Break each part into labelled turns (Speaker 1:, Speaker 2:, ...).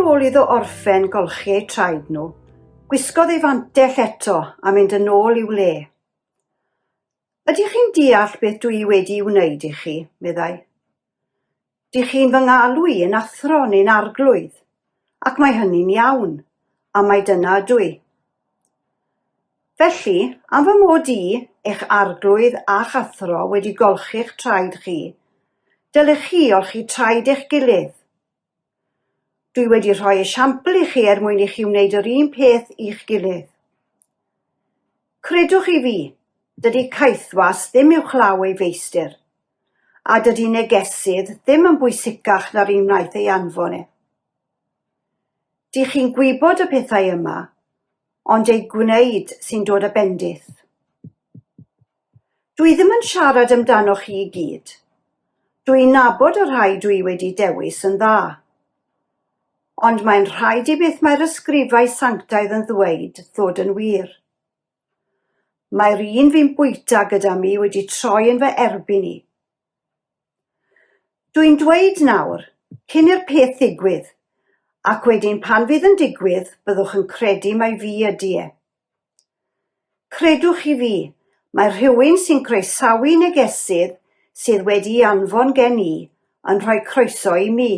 Speaker 1: ôl iddo orffen golchi eu traed nhw, gwisgodd ei fantell eto a mynd yn ôl i'w le. Ydych chi'n deall beth dwi wedi wneud i chi, meddai. Dych chi'n fy ngalw i yn athro neu'n arglwydd, ac mae hynny'n iawn, a mae dyna ydw i. Felly, am fy mod i, eich arglwydd a'ch athro wedi golchi'ch traed chi, dylech chi olchi traed eich gilydd. Dwi wedi rhoi esiampl i chi mwyn i chi wneud yr un peth i'ch gilydd. Credwch i fi, dydy caethwas ddim uwchlaw ei feistr, a dydy negesydd ddim yn bwysicach na'r un wnaeth ei anfon e. Dych chi'n gwybod y pethau yma, ond ei gwneud sy'n dod â bendith. Dwi ddim yn siarad amdano chi i gyd. Dwi'n nabod y rhai dwi wedi dewis yn dda. Ond mae'n rhaid i beth mae'r ysgrifau sanctaidd yn ddweud ddod yn wir. Mae'r un fi'n bwyta gyda mi wedi troi yn fy erbyn i. Dwi'n dweud nawr, cyn i'r peth ddigwydd, ac wedyn pan fydd yn digwydd, byddwch yn credu mai fi ydy e. Credwch i fi, mae rhywun sy'n croesawu negesydd sydd wedi anfon gen i yn rhoi croeso i mi,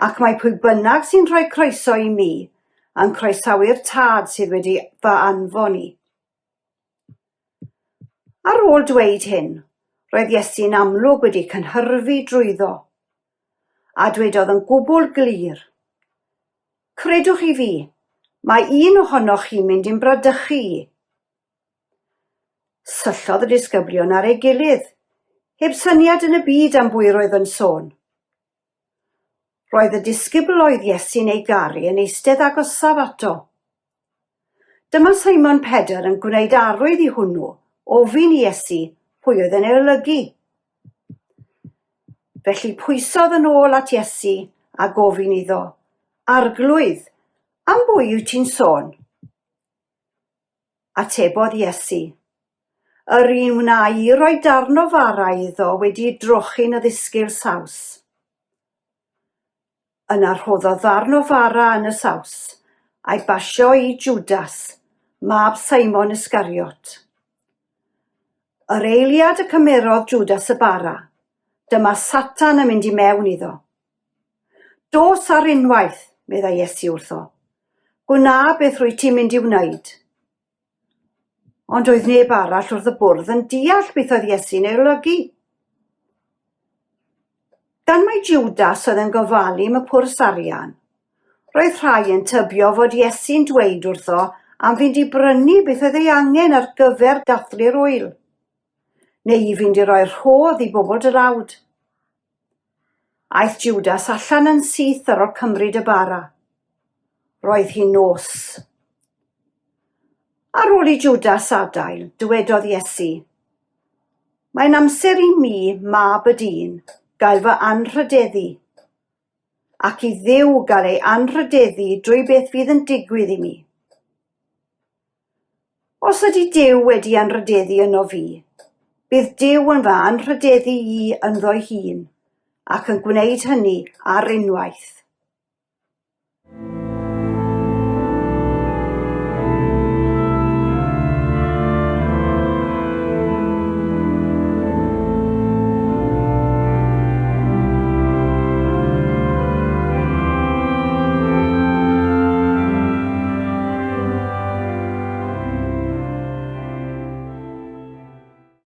Speaker 1: ac mae pwy bynnag sy'n rhoi croeso i mi yn croesawu'r tad sydd wedi fy anfon i. Ar ôl dweud hyn, roedd Iesu'n amlwg wedi cynhyrfu drwyddo, a dwedodd yn gwbl glir, credwch i fi, mae un ohonoch chi'n mynd i'n bradychu i. Syllodd y disgyblion ar ei gilydd, heb syniad yn y byd am bwy roedd yn sôn. Roedd y disgybl oedd Iesu'n ei garu yn eistedd agosaf ato. Dyma Simon Pedr yn gwneud arwydd i hwnnw, ofyn i Iesu pwy oedd yn ei olygu. Felly pwysodd yn ôl at Iesu a gofyn iddo, arglwydd, am bwy wyt ti'n sôn? Atebodd Iesu, yr un wna i roi darn o fara iddo wedi drochi'n y ddisgyl saws. Yna rhoddodd ddarn o fara yn y saws, a'i basio i Judas, mab Simon Iscariot. Yr eiliad y cymerodd Judas y bara, dyma Satan yn mynd i mewn iddo. Dos ar unwaith, meddai Iesu wrtho, gwna beth rwyt ti'n mynd i wneud. Ond oedd neb arall wrth y bwrdd yn deall beth oedd Iesu'n ei olygu. Gan mai Judas oedd yn gofalu am y pwrs arian, roedd rhai yn tybio fod Iesu'n dweud wrtho am fynd i brynu beth oedd ei angen ar gyfer dathlu'r ŵyl, neu i fynd i roi rhodd i bobl dlawd. Aeth Judas allan yn syth ar ôl cymryd y bara. Roedd hi'n nos. Ar ôl i Judas adael, dywedodd Iesu, mae'n amser i mi, mab y dyn, gael fy anrhydeddu, ac i Dduw gael ei anrhydeddu drwy beth fydd yn digwydd i mi. Os ydy Duw wedi anrhydeddu yno fi, bydd Duw yn fy anrhydeddu i ynddo'i hun, ac yn gwneud hynny ar unwaith.